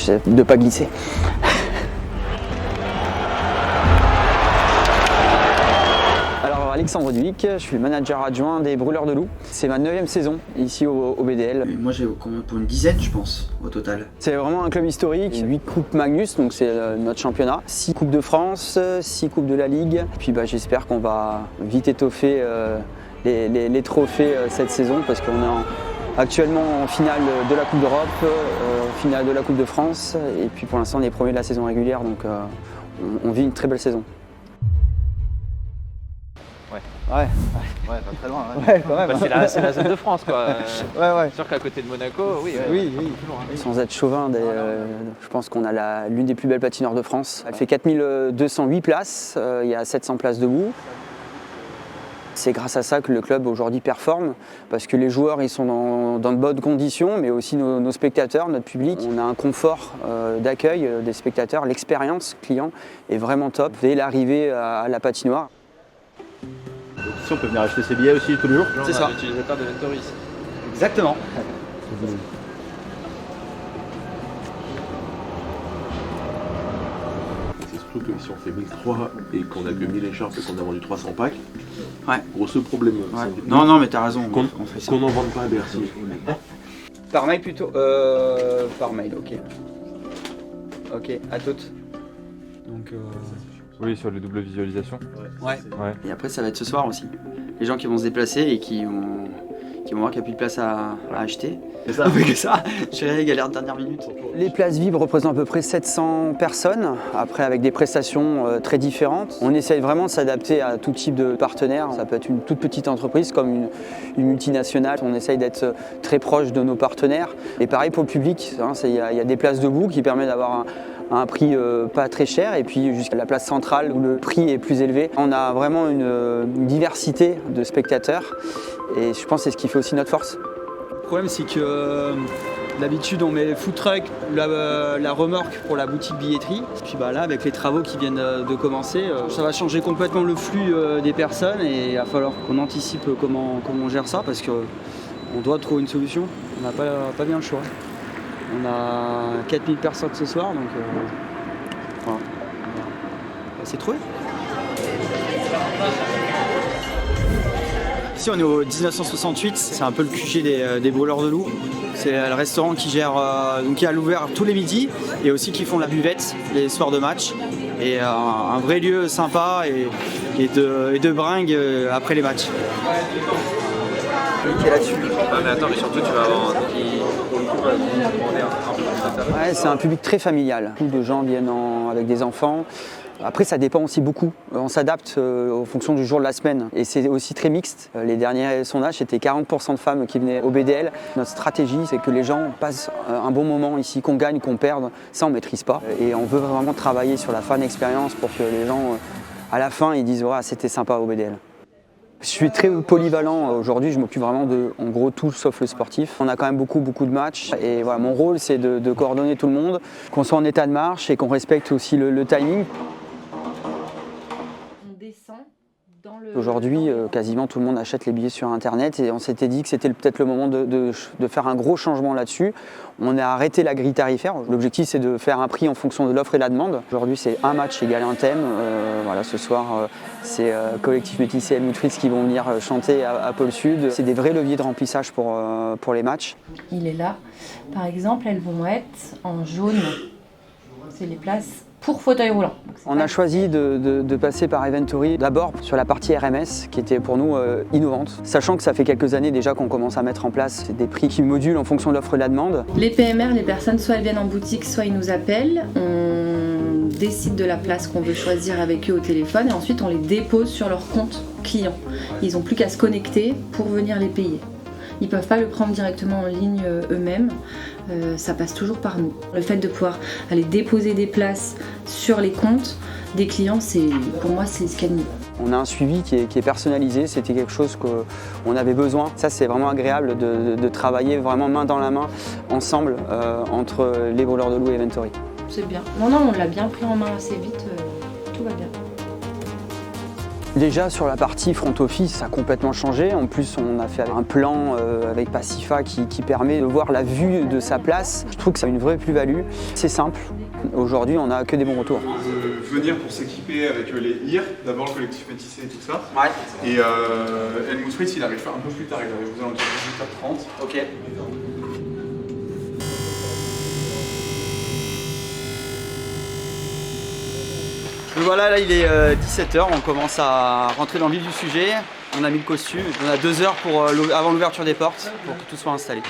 j'essaie de ne pas glisser. Alors Alexandre Dulic, je suis le manager adjoint des Brûleurs de Loups. C'est ma 9e saison ici au BDL. Et moi j'ai combien pour une dizaine je pense au total. C'est vraiment un club historique, 8 coupes Magnus, donc c'est notre championnat, 6 coupes de France, 6 coupes de la Ligue. Puis j'espère qu'on va vite étoffer les trophées cette saison parce qu'on est actuellement en finale de la Coupe d'Europe, finale de la Coupe de France et puis pour l'instant on est premier de la saison régulière donc on vit une très belle saison. Ouais, pas très loin. Ouais, quand même. Bah, c'est la zone de France, quoi. Ouais. C'est sûr qu'à côté de Monaco, oui. Sans être chauvin, je pense qu'on a l'une des plus belles patinoires de France. Elle fait 4208 places, il y a 700 places debout. C'est grâce à ça que le club aujourd'hui performe, parce que les joueurs ils sont dans de bonnes conditions, mais aussi nos spectateurs, notre public. On a un confort d'accueil des spectateurs, l'expérience client est vraiment top dès l'arrivée à la patinoire. Donc ici on peut venir acheter ses billets aussi tous les jours. C'est ça. L'utilisateur de Ventory. Exactement. C'est surtout que si on fait 1003 et qu'on a que 1000 écharpes et qu'on a vendu 300 packs, gros problème. Ouais. Non mais t'as raison, on fait ça. Qu'on n'en vende pas à Bercy. Par mail plutôt par mail, ok. Ok, à toutes. Donc Oui, sur les doubles visualisations. Ouais. Et après ça va être ce soir aussi. Les gens qui vont se déplacer et qui vont voir qu'il n'y a plus de place à acheter. C'est ça. Avec ça, j'ai galère de dernière minute. Les places vives représentent à peu près 700 personnes, après avec des prestations très différentes. On essaye vraiment de s'adapter à tout type de partenaires. Ça peut être une toute petite entreprise comme une multinationale. On essaye d'être très proche de nos partenaires. Et pareil pour le public, il y a des places debout qui permettent d'avoir un prix pas très cher et puis jusqu'à la place centrale où le prix est plus élevé. On a vraiment une diversité de spectateurs et je pense que c'est ce qui fait aussi notre force. Le problème c'est que d'habitude on met food truck, la remorque pour la boutique billetterie. Et puis là avec les travaux qui viennent de commencer, ça va changer complètement le flux des personnes et il va falloir qu'on anticipe comment on gère ça parce qu'on doit trouver une solution. On n'a pas bien le choix. On a 4000 personnes ce soir, donc voilà. C'est trouvé. Ici on est au 1968, c'est un peu le QG des Brûleurs de Loups. C'est le restaurant qui gère, qui a l'ouvert tous les midis et aussi qui font la buvette les soirs de match. Et un vrai lieu sympa et de bringue après les matchs. Mais attends, mais surtout tu vas avoir un qui, pour le coup, va demander un peu plus. Ouais, c'est un public très familial. Beaucoup de gens viennent avec des enfants. Après, ça dépend aussi beaucoup. On s'adapte en fonction du jour de la semaine. Et c'est aussi très mixte. Les derniers sondages, c'était 40% de femmes qui venaient au BDL. Notre stratégie, c'est que les gens passent un bon moment ici, qu'on gagne, qu'on perde. Ça, on ne maîtrise pas. Et on veut vraiment travailler sur la fan expérience pour que les gens, à la fin, ils disent « c'était sympa au BDL ». Je suis très polyvalent aujourd'hui, je m'occupe vraiment de, en gros, tout sauf le sportif. On a quand même beaucoup de matchs et voilà, mon rôle c'est de coordonner tout le monde, qu'on soit en état de marche et qu'on respecte aussi le timing. On descend dans le... Aujourd'hui, quasiment tout le monde achète les billets sur internet et on s'était dit que c'était peut-être le moment de faire un gros changement là-dessus. On a arrêté la grille tarifaire. L'objectif c'est de faire un prix en fonction de l'offre et de la demande. Aujourd'hui c'est un match égal un thème. Voilà, ce soir c'est Collectif Métissé et Helmut Fritz qui vont venir chanter à Pôle Sud. C'est des vrais leviers de remplissage pour les matchs. Il est là. Par exemple, elles vont être en jaune. C'est les places pour fauteuil roulant. On a choisi de passer par Eventory d'abord sur la partie RMS qui était pour nous innovante, sachant que ça fait quelques années déjà qu'on commence à mettre en place des prix qui modulent en fonction de l'offre et de la demande. Les PMR, les personnes, soit elles viennent en boutique, soit ils nous appellent. On décide de la place qu'on veut choisir avec eux au téléphone et ensuite on les dépose sur leur compte client. Ils n'ont plus qu'à se connecter pour venir les payer. Ils ne peuvent pas le prendre directement en ligne eux-mêmes, ça passe toujours par nous. Le fait de pouvoir aller déposer des places sur les comptes des clients, pour moi c'est ce qu'il y a de mieux. On a un suivi qui est personnalisé, c'était quelque chose qu'on avait besoin. Ça c'est vraiment agréable de travailler vraiment main dans la main ensemble entre les Brûleurs de Loups et Eventory. C'est bien. Non, on l'a bien pris en main assez vite, tout va bien. Déjà sur la partie front office, ça a complètement changé. En plus, on a fait un plan avec Pacifa qui permet de voir la vue de sa place. Je trouve que ça a une vraie plus-value. C'est simple. Aujourd'hui, on n'a que des bons retours. Venir pour s'équiper avec les IR, d'abord le collectif métissé et tout ça. Ouais. Et Helmut Fritz, il arrive un peu plus tard, il arrive aux alentours de 18h30. Ok. Donc voilà, là il est 17h, on commence à rentrer dans le vif du sujet. On a mis le costume, on a 2 heures avant l'ouverture des portes pour que tout soit installé.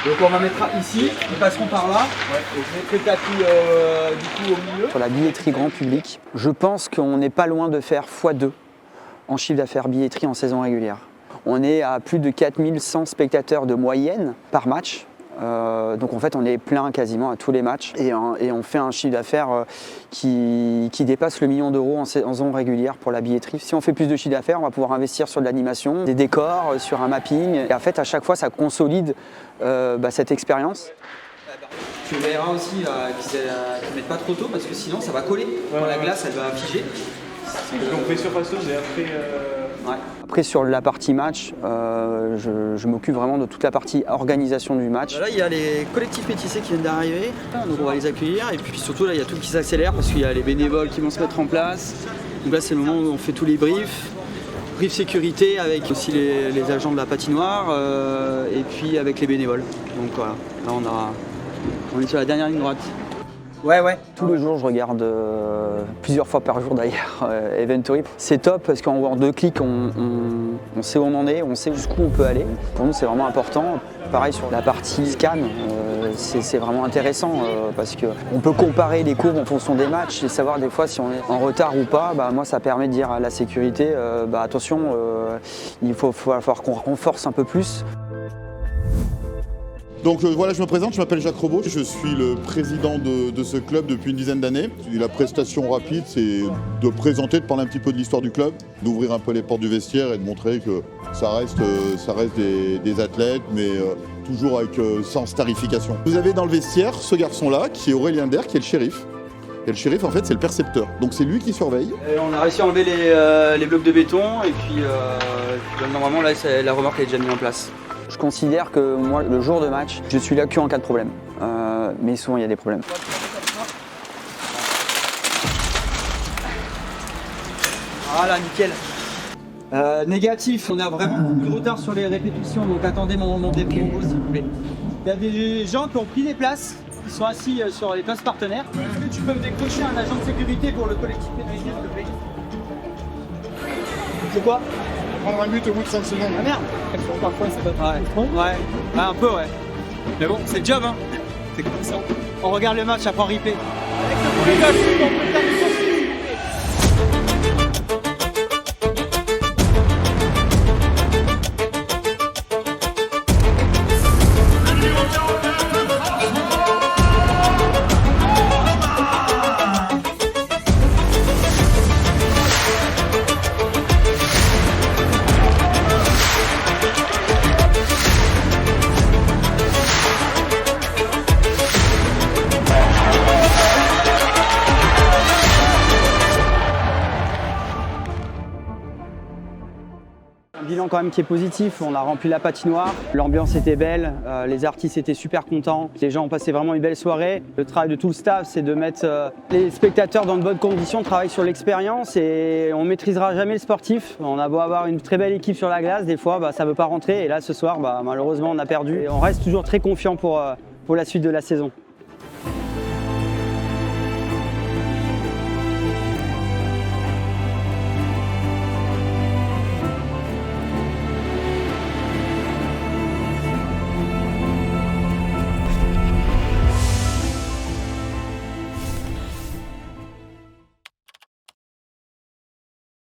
Donc on va mettre ici, ils passeront par là. Ouais. Je mettrai le tapis du coup au milieu. Sur la billetterie grand public, je pense qu'on n'est pas loin de faire x2 en chiffre d'affaires billetterie en saison régulière. On est à plus de 4100 spectateurs de moyenne par match. Donc en fait on est plein quasiment à tous les matchs et on fait un chiffre d'affaires qui dépasse le million d'euros en saison régulière pour la billetterie. Si on fait plus de chiffre d'affaires, on va pouvoir investir sur de l'animation, des décors, sur un mapping. Et en fait à chaque fois ça consolide cette expérience. Tu verras aussi qu'ils ne mettent pas trop tôt parce que sinon ça va coller. Quand la glace elle va figer. Donc pression passeuse et après... Ouais. Après sur la partie match, je m'occupe vraiment de toute la partie organisation du match. Là il y a les collectifs métissés qui viennent d'arriver, donc on va les accueillir et puis surtout là il y a tout qui s'accélère parce qu'il y a les bénévoles qui vont se mettre en place. Donc là c'est le moment où on fait tous les briefs sécurité avec aussi les agents de la patinoire et puis avec les bénévoles. Donc voilà, là on est sur la dernière ligne droite. Ouais. Tous les jours, je regarde plusieurs fois par jour d'ailleurs Eventory. C'est top parce qu'en 2 clics, on sait où on en est, on sait jusqu'où on peut aller. Pour nous, c'est vraiment important. Pareil sur la partie scan, c'est vraiment intéressant parce qu'on peut comparer les courbes en fonction des matchs et savoir des fois si on est en retard ou pas. Moi, ça permet de dire à la sécurité, attention, il va falloir qu'on renforce un peu plus. Donc voilà, je me présente, je m'appelle Jacques Robot, je suis le président de ce club depuis une dizaine d'années. La prestation rapide, c'est de présenter, de parler un petit peu de l'histoire du club, d'ouvrir un peu les portes du vestiaire et de montrer que ça reste des athlètes, mais toujours avec sans starification. Vous avez dans le vestiaire ce garçon-là, qui est Aurélien Der, qui est le shérif. Et le shérif, en fait, c'est le percepteur. Donc c'est lui qui surveille. Et on a réussi à enlever les blocs de béton et puis normalement, là, la remorque est déjà mise en place. Je considère que moi, le jour de match, je suis là qu'en cas de problème. Mais souvent, il y a des problèmes. Voilà, nickel. Négatif, on a vraiment beaucoup de retard sur les répétitions, donc attendez mon dépôt, s'il vous plaît. Il y a des gens qui ont pris des places, qui sont assis sur les places partenaires. Est-ce que tu peux me décrocher un agent de sécurité pour le collectif métissé, s'il te plaît? C'est quoi? Prendre un but au bout de 5 secondes. Ah merde! Parfois ça peut être ouais, un peu ouais. Mais bon, c'est le job hein. C'est comme ça. On regarde le match après en replay. Avec le poulet gauche, on peut faire du saucisson. Un bilan quand même qui est positif, on a rempli la patinoire, l'ambiance était belle, les artistes étaient super contents, les gens ont passé vraiment une belle soirée. Le travail de tout le staff, c'est de mettre les spectateurs dans de bonnes conditions, on travaille sur l'expérience et on ne maîtrisera jamais le sportif. On a beau avoir une très belle équipe sur la glace, des fois ça ne veut pas rentrer et là ce soir malheureusement on a perdu. Et on reste toujours très confiant pour la suite de la saison.